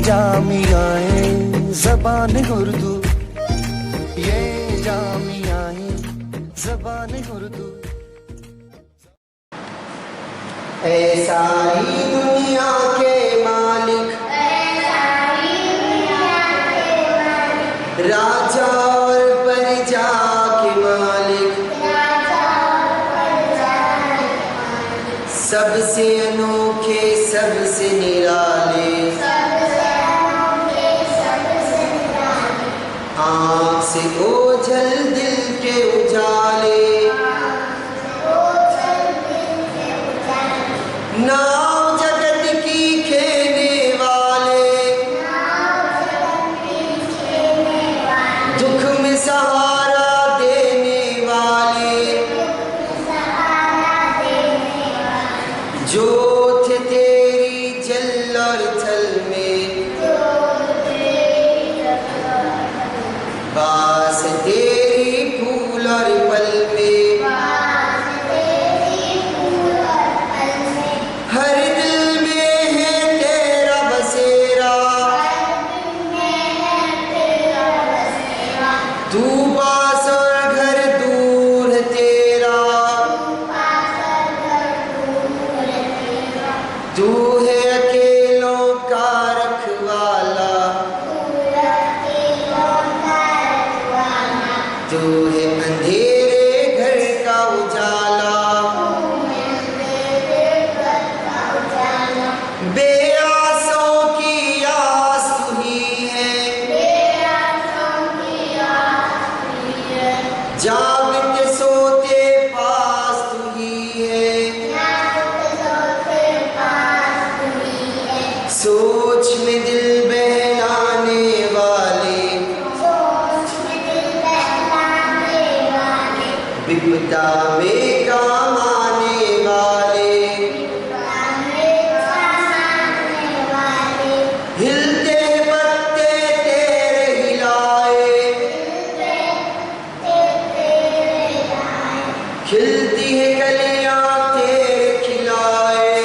जामियाए ज़बान उर्दू, ये जामियाए ज़बान उर्दू। ऐ सारी दुनिया के मालिक, राजा और प्रजा के मालिक, सबसे अनोखे सबसे निराले, आँख से ओझल दिल के उजाले, नाव जगत की खेने वाले, दुख में सहारा देने वाले, जो थे तेरी जल और थल में, बास तेरी फूल और पल में, हर दिल में है तेरा बसेरा, तू पास और घर दूर है तेरा, तू है अकेलों का रखवाला, तू है अंधेरे घर का उजाला, बेआसों की आस तू ही है, जागते सोते पास तू ही है, सोच में दिल बहलाने वाले, विपदा में काम आने वाले, हिलते पत्ते तेरे हिलाए, खिलती है कलियां तेरे खिलाए,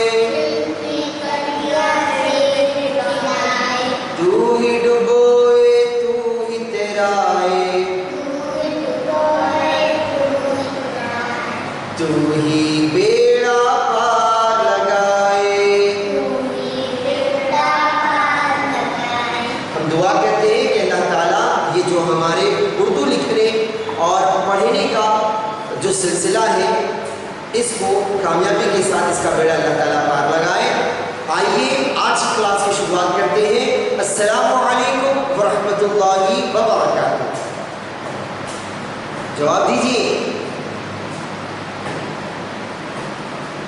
तू ही डुबोए तू ही तेराए, तू ही बेड़ा पार लगाए। हम दुआ करते हैं कि अल्लाह ताला ये जो हमारे उर्दू लिखने और पढ़ने का जो सिलसिला है इसको कामयाबी के साथ इसका बेड़ा अल्लाह ताला पार लगाए। आइए आज की क्लास की शुरुआत करते हैं। अस्सलामु अलैकुम व रहमतुल्लाहि व बरकातुहू। जवाब दीजिए।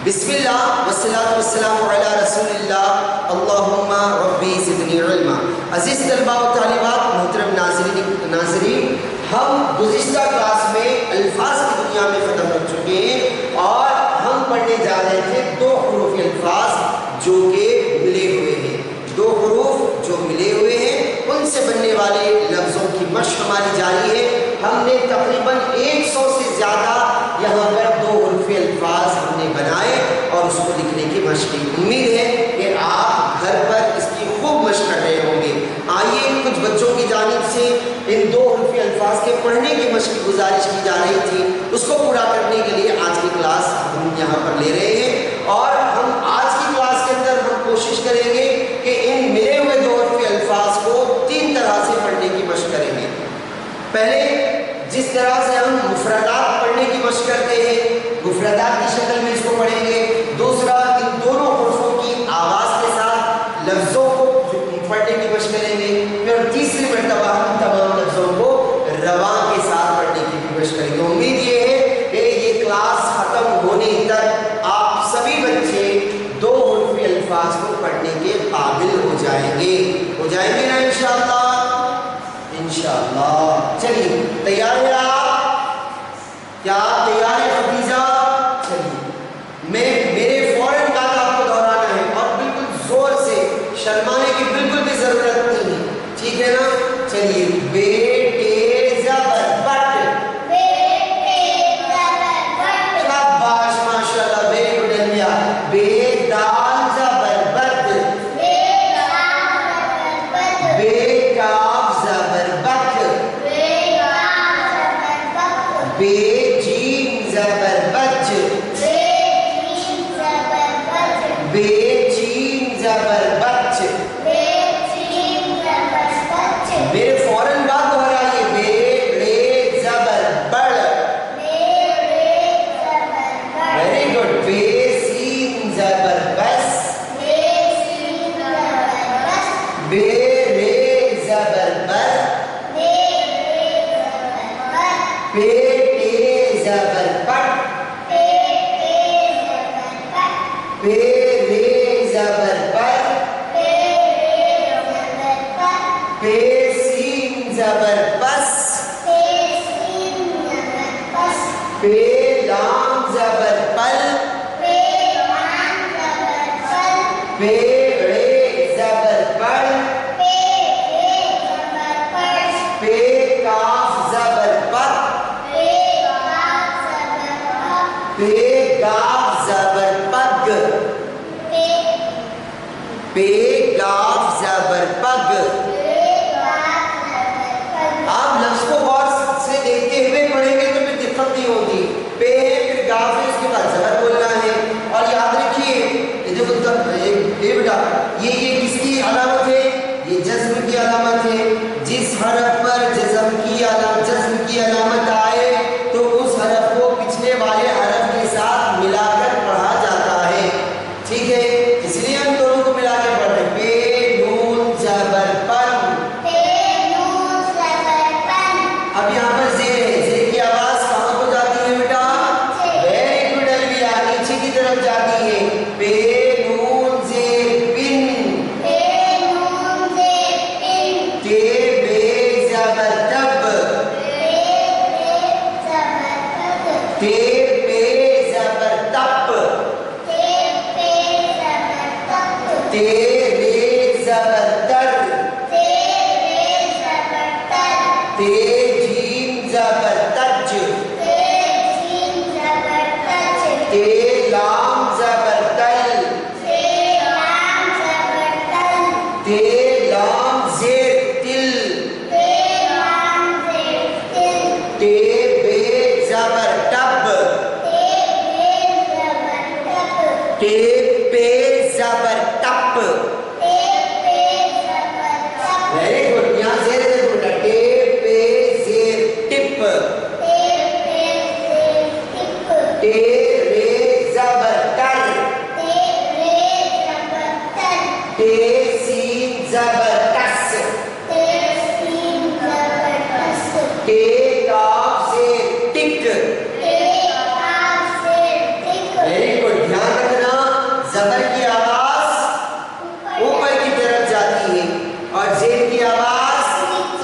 बिस्मिल्लाह वस्सलातु वस्सलामु अला रसूलिल्लाह, अल्लाहुम्मा रब्बी ज़िदनी इल्मा। अज़ीज़ तलबा व तालिबात, मोहतरम नाज़रीन, हम गुज़िश्ता क्लास में अल्फाज की दुनिया में ख़त्म कर चुके हैं और हम पढ़ने जा रहे थे दो हुरूफ़ अल्फाज जो कि मिले हुए हैं। दो हुरूफ़ जो मिले हुए हैं उनसे बनने वाले लफ्ज़ों की मशक़ हमारी जारी है। हमने तकरीबन 100 से ज़्यादा यहाँ पर दो हुरूफ़ अल्फाज हमने बनाए और उसको लिखने की मशक़ की। उम्मीद है कि आप घर पर इसकी खूब मशक़ कर रहे होंगे। आइए, कुछ बच्चों की जानिब से इन दो हुरूफ़ अल्फाज के पढ़ने की मशक़ की गुजारिश की जा रही थी, उसको पूरा करने के लिए आज की क्लास हम यहाँ पर ले रहे हैं और हम आज की क्लास के अंदर हम कोशिश करेंगे कि इन मिले हुए दो हुरूफ़ अल्फाज को 3 तरह से पढ़ने की मशक़ करेंगे। पहले जिस तरह से हम मुफ़रदात पढ़ने की मशक़ करते हैं, मुफ़रदात की शक्ल में इसको पढ़ेंगे। दूसरा, इन दोनों हुरूफ़ों की आवाज़ के साथ लफ्ज़ों को पढ़ने की मशक़ करेंगे। फिर तीसरी मरतबा हम तमाम लफ्ज़ों को रवां के साथ पढ़ने की भी मशक़ करेंगे। उम्मीद ये है कि ये क्लास ख़त्म होने तक आप सभी बच्चे दो हुरूफ़ अल्फाज को पढ़ने के काबिल हो जाएंगे। हो जाएंगे ना इंशाअल्लाह? इंशाअल्लाह। चलिए, तैयार है आप? क्या आप तैयार है खदीजा? चलिए, मेरे फौरन बात आपको दोहराना है और बिल्कुल जोर से, शर्माने की बिल्कुल भी जरूरत नहीं है, ठीक है ना? चलिए, बेटे ज़बर बट, शाबाश माशाल्लाह, वेरी गुड अलिया। बे दाल ज़बर बद, बे रे जबर बर, पे टे जबर पट, पे रे जबर पर, पे सीन जबर पस, पे लाम जबर पल, पे रे जबर पड़, पे काफ जबर पक, पे गाफ जबर पग, पे गाफ जबर पग। आप लफ्ज को गौर से देखते हुए पढ़ेंगे तो फिर दिक्कत नहीं होती। पे फिर गाफ है, उसके बाद जबर बोलना है। और याद रखिए ये बेटा ये किसकी अलामत है? ये जज्म की अलामत है। जिस हरफ पर जज्म की अलामत आए तो उस हरफ को पिछले वाले हरफ के साथ मिलाकर पढ़ा जाता है। ठीक है, इसलिए हम दोनों को मिला के पढ़ रहे हैं। पे नून जबर पन। अब यहाँ पर जेर है, जेर की आवाज कहाँ को जाती है बेटा? वेरी गुड अलविया, नीचे की तरफ जाती है। पे नून जेर पिन, ते बे जबर तब, ते पे जबर तप, ते रे जबर तर, ते जीम जबर तज, ते लाम जबर तल, ते लाम जेर तिल, ते बे जबर टब, ते पे जबर टप। वेरी गुड, यहाँ जेर है देखो बेटा। टे पे जेर टिप, टे रे जबर टर, टे सीन जबर टस, टे काफ जेर टिक। वेरी गुड, ध्यान रखना जबर की आवाज ऊपर की तरफ जाती है और जेर की आवाज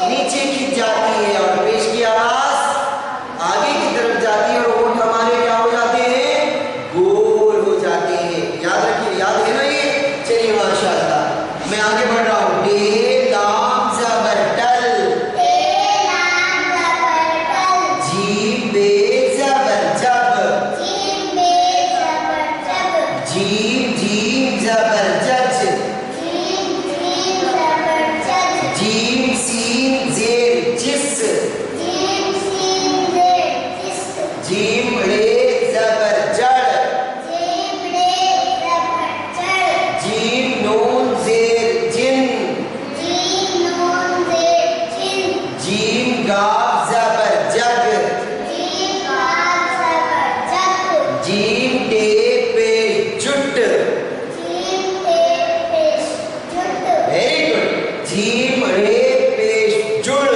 नीचे की जाती है और पेश की आवाज आगे की तरफ जाती है और होंठ हमारे क्या हो जाते हैं? गोल हो जाते हैं। याद रखिए, याद है ना ये? चलिए माशाअल्लाह, मैं आगे बढ़ रहा हूँ। टे लाम जबर टल, जीम बे जबर जब, जीम जीम जबर जज, जीम सीन जेर जिस, जीम रे जबर जड़, जीम नून जेर जिन, जीम गाफ जबर जग, जीम टे पे जुट। वेरी गुड, जीम रे पेश जुड़,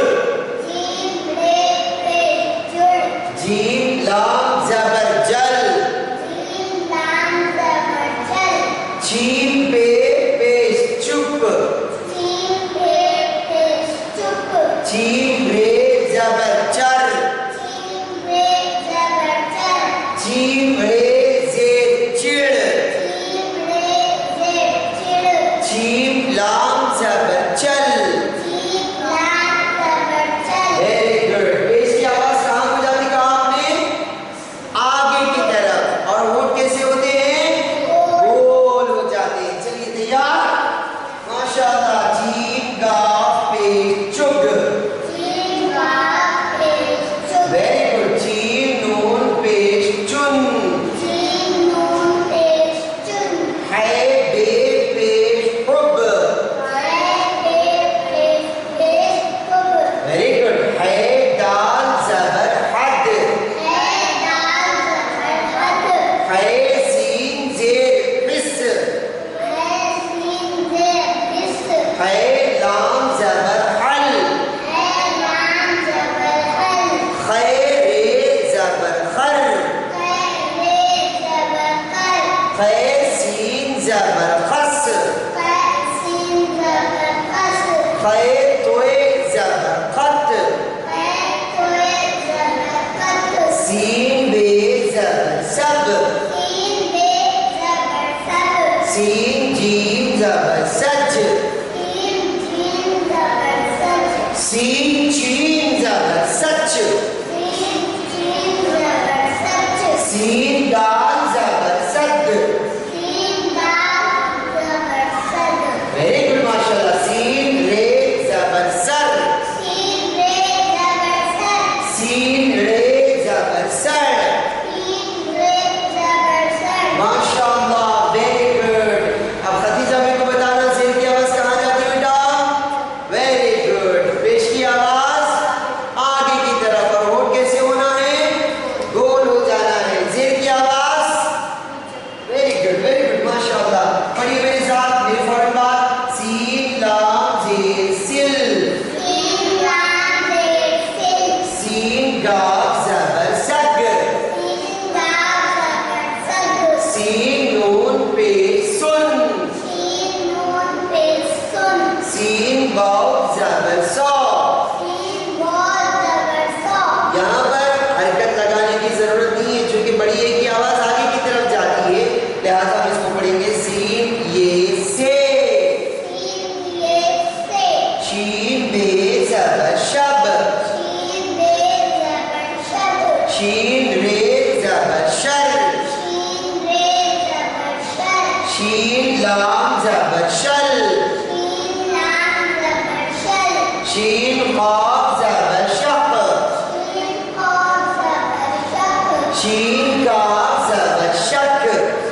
जीम लाम जबर जल, जीम पे पेश चुप, जीम रे जबर चर, जीम रे जेर चिड़, जीम लाम जबर चल। वेरी गुड, पेश की आवाज कहाँ को जाती? कहा आपने? आगे की तरफ। और होंठ कैसे होते हैं? गोल हो जाते हैं। चलिए तैयार? माशाअल्लाह। जीम गाफ पे चुग, खे तोए ज़बर खत, सीन बे ज़बर सब, सीन जीम ज़बर सच, सीन चीन ज़बर सच, सीन दाल ज़बर सद। वेरी गुड माशाल्लाह। सीन रे ज़बर सर, सीन रे ज़बर सर। माशाल्लाह वेरी गुड। अब खदीजा मेरे को बताना ज़ेर की आवाज़ कहाँ जाती है बेटा? Very good. पेश की आवाज़ आगे की तरफ, और होठ कैसे होना है? गोल हो जाना है। ज़ेर की आवाज़ वेरी गुड माशाल्लाह। पढ़िए मेरे साथ, मेरे फौरन बाद। सीन लाम ज़ेर सिल, सीन गाफ ज़बर सग, सीन नून पेश सुन, सीन वाव ज़बर सौ। यहाँ पर हरकत लगाने की जरूरत नहीं है, चूंकि बड़ी ए की आवाज आगे की तरफ जाती है, लिहाजा हम इसको पढ़ेंगे सीन ये से, शीन बे ज़बर शब, शीन रे ज़बर शर, शीन लाम ज़बर शल, शीन क़ाफ ज़बर शक़,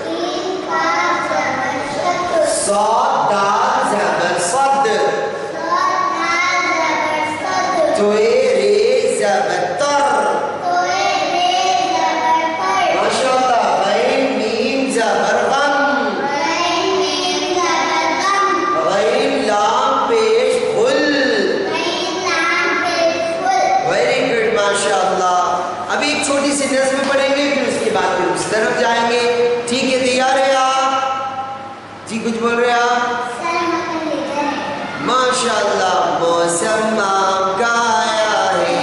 शीन काफ ज़बर शक, साद दाल ज़बर सद, तोए रे ज़बर तर। माशाल्लाह। गैन मीम ज़बर गम, गैन लाम पेश गुल। वेरी गुड माशाल्लाह। अभी एक छोटी सी नज़्म पढ़ेंगे, फिर उसके बाद फिर उस तरफ जाएंगे। ठीक है, तैयार है आप? जी कुछ बोल रहे हैं आप? माशाल्लाह। मौसम आम का आया है,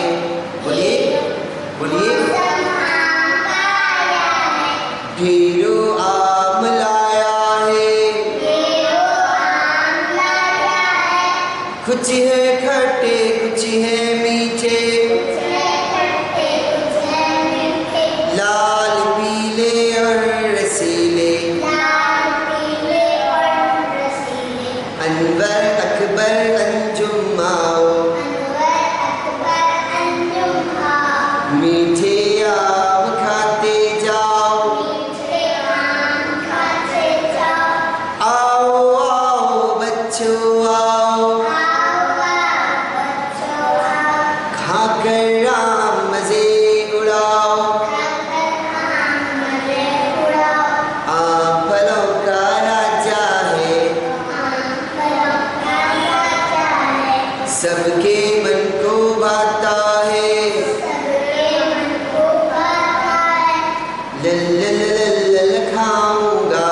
बोलिए बोलिए। ढेरों आम लाया है, कुछ है खट्टे कुछ है मीठे, लाल पीले और रसीले, अनवर अकबर अंजुम आओ, मीठे आम खाते जाओ, आओ आओ बच्चों आओ, खाकर आम मजे उड़ाओ, आम फलों का राजा है, सबके मन को भाता है, लल लल लल लल खाऊंगा,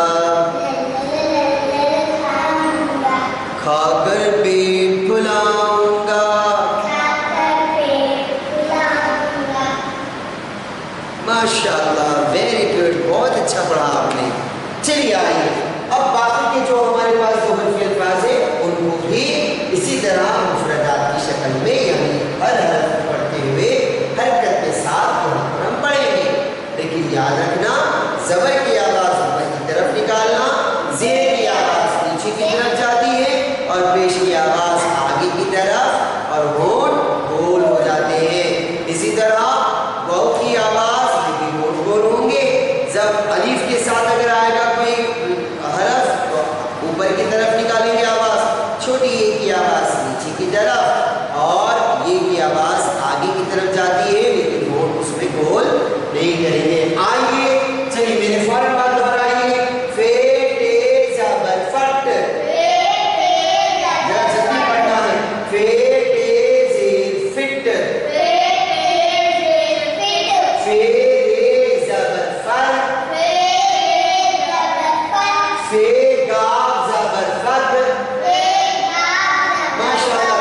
खाकर पेट फुलाऊंगा। माशाल्लाह वेरी गुड, बहुत अच्छा पढ़ा आपने। चलिए आइए अब बाकी के जो हमारे पास दो हरफी अल्फाज है उनको भी इसी तरह मुफरदात की शक्ल में, यानी हर हरफ पढ़ते हुए हरकत के साथ हम पढ़ेंगे। लेकिन याद रखना, ज़बर की आवाज़ ऊपर की तरफ निकालना, ज़ेर की आवाज़ नीचे की तरफ जाती है, और पेश की आवाज़ आगे की तरफ, और होठ गोल हो जाते हैं। इसी तरह वाव की आवाज़ होठ गोल होंगे। जब अलीफ के साथ अगर आएगा कोई हरफ, तो ऊपर की तरफ निकालेंगे आवाज़, छोटी ए की आवाज़ नीचे की तरफ, और ये की आवाज़ आगे की तरफ जाती है, लेकिन होठ उसमें गोल नहीं करेंगे। आइए चलिए मेरे फौरन बात दोहराइए। फे टे ज़बर फट, जरा जल्दी पढ़ना है। फे टे ज़ेर फिट, फे रे ज़बर फर, फे गाफ ज़बर फद। माशाल्लाह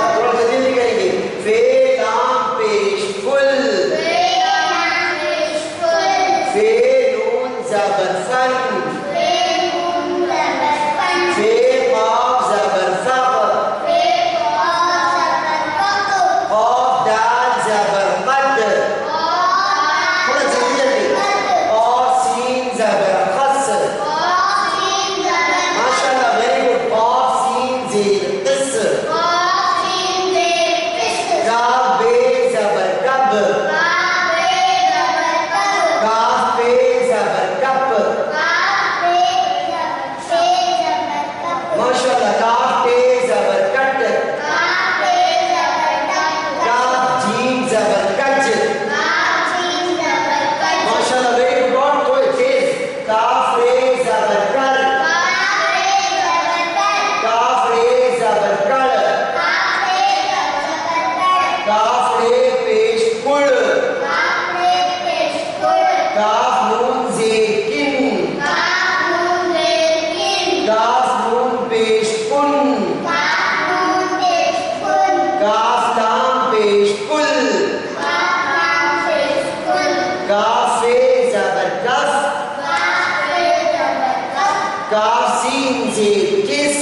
सीन जेर किस,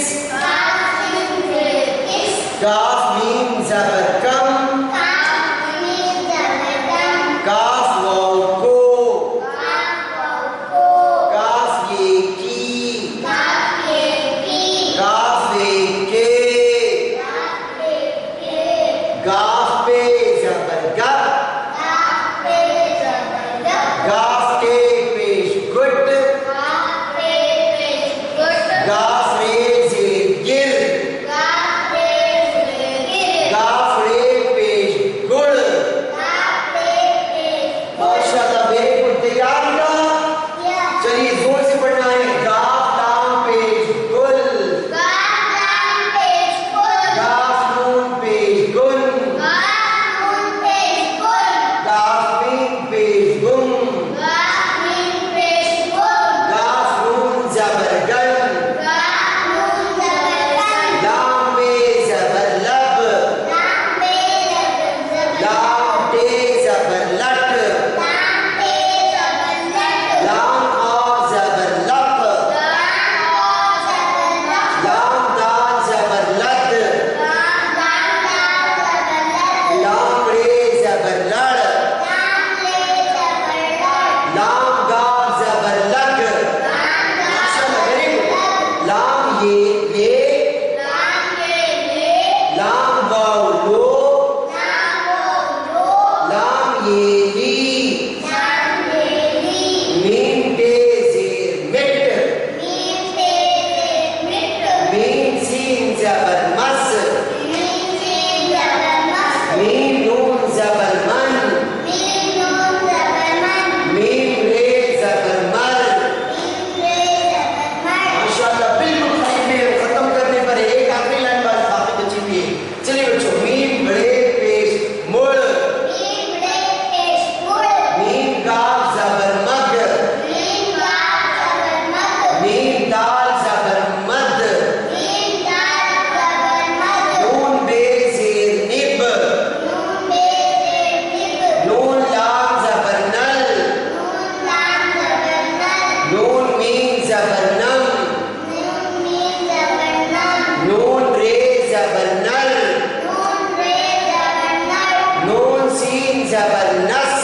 काफ मीम ज़बर कम, काफ वाव को, काफ ये की, काफ ए के, गाफ पे ज़बर गप, गाफ के पेश गुट, गाफ रे जेर गिर, गाफ रे पेश गुड़। माशाअल्लाह, वेरी गुड। तैयार ना? चलिए जोर से पढ़ना है। गाफ लाम पेश गुल, गाफ नून पेश गुन, गाफ मीम पेश गुम, गाफ नून ज़बर गन, लाम पे ज़बर लब, लाम टे ज़बर लट, लाम आ ज़बर लप, लाम दाल ज़बर लद, लाम रे ज़बर लड़, लाम गाफ ज़बर लग। माशाअल्लाह, वेरी गुड। लाम ये लाम वाव लो, लाम ये ली, मीम टे जेर मिट, मीम सीन ज़बर मस, मीम नून ज़बर मन, मीम रे ज़बर मर। माशाअल्लाह, बिल्कुल सही में। खत्म करने पर एक आखिरी लाइन बस बाकी बची हुई है। चलिए बच्चों, मीम बड़े पेश मुड़, मीम गाफ ज़बर मग, मीम दाल ज़बर मद, नून बे जेर निब, नून लाम ज़बर नल, नून मीम ज़बर नम, नून रे ज़बर नल, नून सीन ज़बर नस,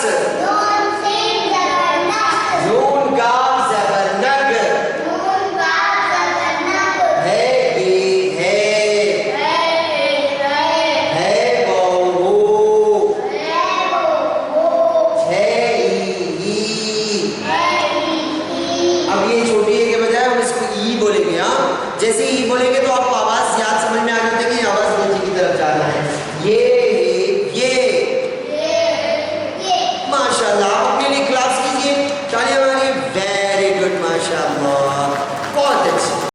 नून गाफ ज़बर नग, है बे है वो, है ई। अब ये छोटी ए के बजाय हम इसको ई बोलेंगे। हाँ, जैसे ई बोलेंगे तो आपको आवाज याद समझ में आ जाता है कि आवाज नीचे की तरफ जाना है। ये माशाअल्लाह।